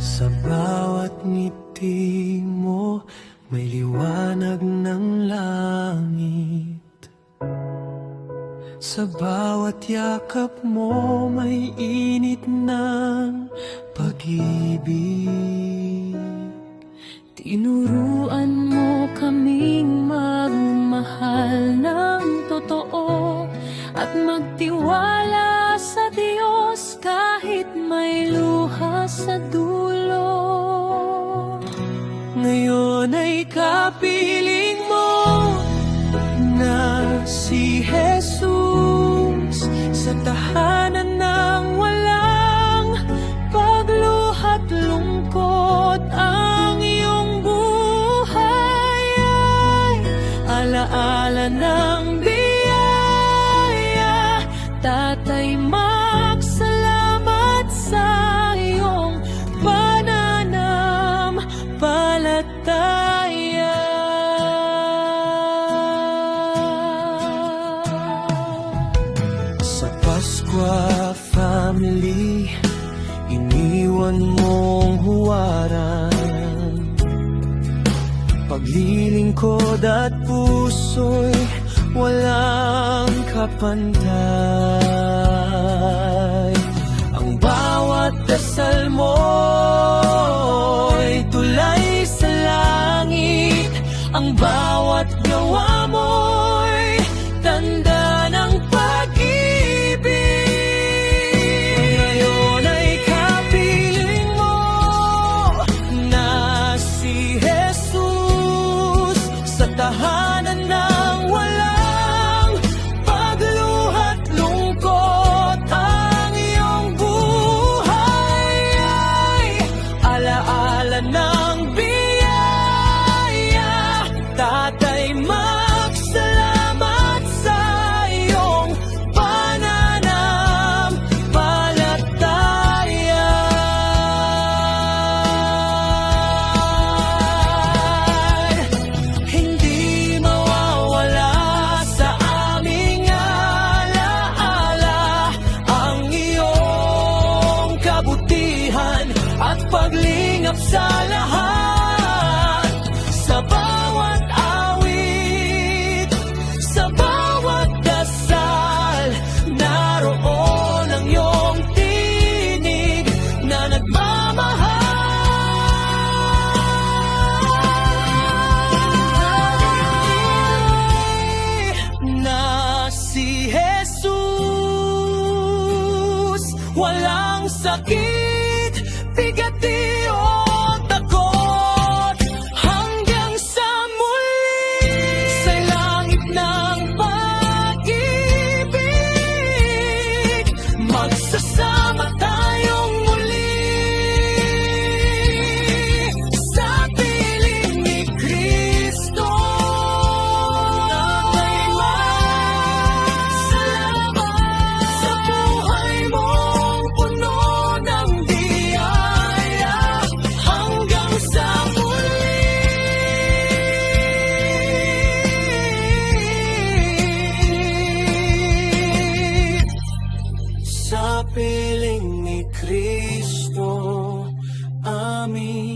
Sa bawat ngiti mo, may liwanag ng langit. Sa bawat yakap mo, may init ng pag-ibig. Tinuruan mo kaming magmahal ng totoo at magtiwala sa Diyos kahit may luha sa dulo. Ngayon ay kapiling mo na si Jesus sa tahanan ng walang pagluhat lungkot. Ang iyong buhay ay alaala ng biyaya. Tatay, magsalamat sa iyong pananampalataya. Sa Paskwa family, iniwan mong huwaran. Paglilingkod at puso'y walang kapantay. Ang bawat dasal mo'y tulay sa langit. Ang bawat gawa mo'y tanda ng pag-ibig. Ngayon ay kapiling mo na si Jesus sa tahanan ng walang pagluhat lungkot. Ang iyong buhay ay alaala ng biyaya. Tatay, magsalamat sa iyong pananampalataya. Hindi mawawala sa aming alaala ang iyong kabutihan at paglingap sa lahat. Sa bawat awit, sa bawat dasal, naroon ang iyong tinig na nagmamahal. Na si Jesus, walang sakit, bigati o takot. Hanggang sa muli, sa langit ng pag-ibig, magsasama tayong muli sa piling ni Kristo. Tatay, magsalamat sa buhay mong puno ng biyaya. Hanggang sa muli, sa piling ni Kristo, amin.